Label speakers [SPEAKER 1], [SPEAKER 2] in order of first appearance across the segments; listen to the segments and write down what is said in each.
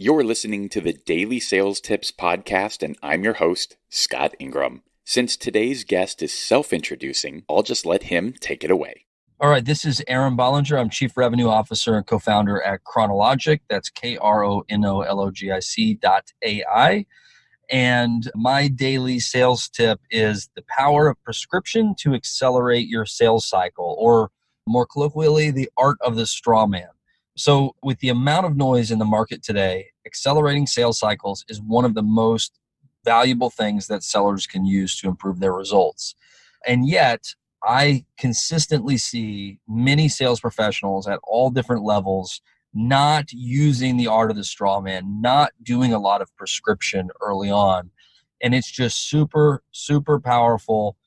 [SPEAKER 1] You're listening to the Daily Sales Tips Podcast, and I'm your host, Scott Ingram. Since today's guest is self-introducing, I'll just let him take it away.
[SPEAKER 2] All right, this is Aaron Bolinger. I'm Chief Revenue Officer and co-founder at Chronologic. That's KRONOLOGIC.ai. And my daily sales tip is the power of prescription to accelerate your sales cycle, or more colloquially, the art of the straw man. So with the amount of noise in the market today, accelerating sales cycles is one of the most valuable things that sellers can use to improve their results. And yet, I consistently see many sales professionals at all different levels not using the art of the straw man, not doing a lot of prescription early on. And it's just super, super powerful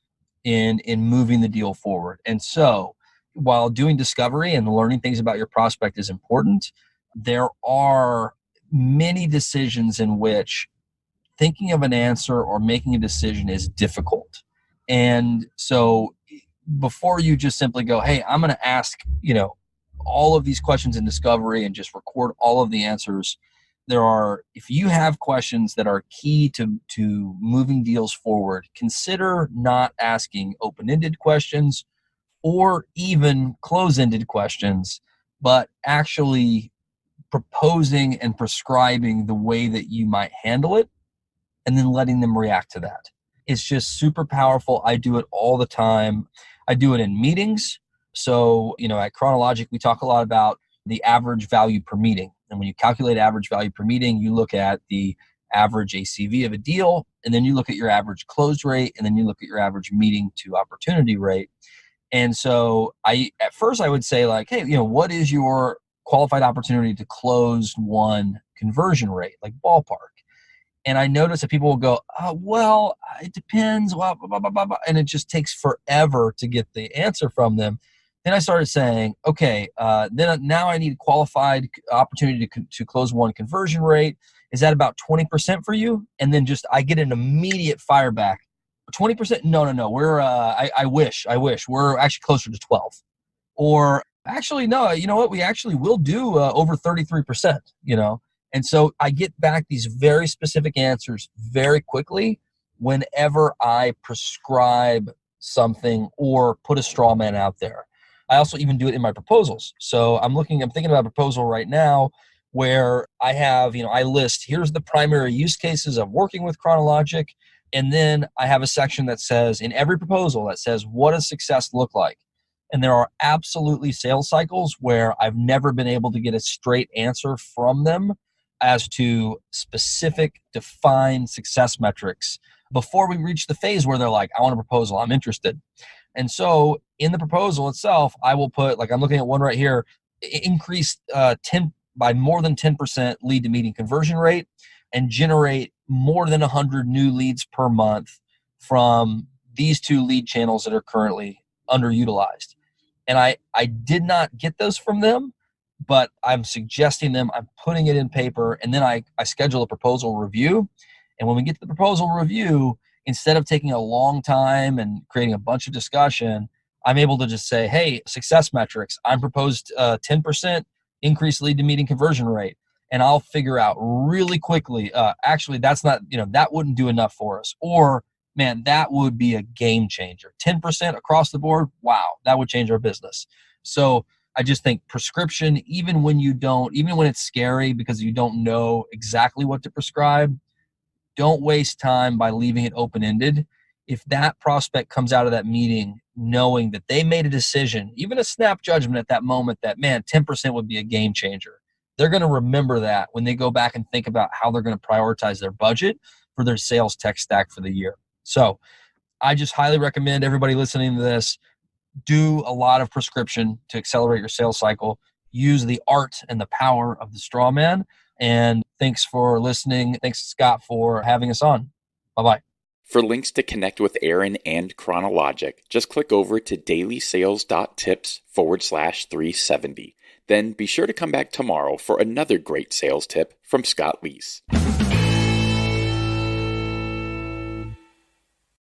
[SPEAKER 2] in moving the deal forward. And so while doing discovery and learning things about your prospect is important, there are many decisions in which thinking of an answer or making a decision is difficult. And so before you just simply go, hey, I'm going to ask, all of these questions in discovery and just record all of the answers, if you have questions that are key to moving deals forward, consider not asking open-ended questions or even close-ended questions, but actually proposing and prescribing the way that you might handle it and then letting them react to that. It's just super powerful. I do it all the time. I do it in meetings. So, at Chronologic, we talk a lot about the average value per meeting. And when you calculate average value per meeting, you look at the average ACV of a deal, and then you look at your average close rate, and then you look at your average meeting to opportunity rate. And so at first I would say like, hey, what is your qualified opportunity to close one conversion rate, like ballpark? And I notice that people will go, well, it depends, blah, blah, blah, blah, blah, and it just takes forever to get the answer from them. Then I started saying, okay, now I need a qualified opportunity to close one conversion rate. Is that about 20% for you? And then I get an immediate fire back. 20%? No. We're, I wish. We're actually closer to 12. Or actually, no, you know what? We actually will do over 33%, And so I get back these very specific answers very quickly whenever I prescribe something or put a straw man out there. I also even do it in my proposals. So I'm thinking about a proposal right now where I have, I list, here's the primary use cases of working with Chronologic. And then I have a section that says, in every proposal, that says, what does success look like? And there are absolutely sales cycles where I've never been able to get a straight answer from them as to specific defined success metrics before we reach the phase where they're like, I want a proposal, I'm interested. And so in the proposal itself, I will put, like I'm looking at one right here, increase by more than 10% lead to meeting conversion rate and generate more than 100 new leads per month from these two lead channels that are currently underutilized. And I did not get those from them, but I'm suggesting them, I'm putting it in paper, and then I schedule a proposal review. And when we get to the proposal review, instead of taking a long time and creating a bunch of discussion, I'm able to just say, hey, success metrics, I'm proposed 10% increased lead to meeting conversion rate. And I'll figure out really quickly, actually, that's not, that wouldn't do enough for us. Or, man, that would be a game changer. 10% across the board, wow, that would change our business. So I just think prescription, even when it's scary because you don't know exactly what to prescribe, don't waste time by leaving it open-ended. If that prospect comes out of that meeting knowing that they made a decision, even a snap judgment at that moment that, man, 10% would be a game changer, they're going to remember that when they go back and think about how they're going to prioritize their budget for their sales tech stack for the year. So I just highly recommend everybody listening to this do a lot of prescription to accelerate your sales cycle. Use the art and the power of the straw man. And thanks for listening. Thanks, Scott, for having us on. Bye-bye.
[SPEAKER 1] For links to connect with Aaron and Chronologic, just click over to dailysales.tips/370. Then be sure to come back tomorrow for another great sales tip from Scott Leese.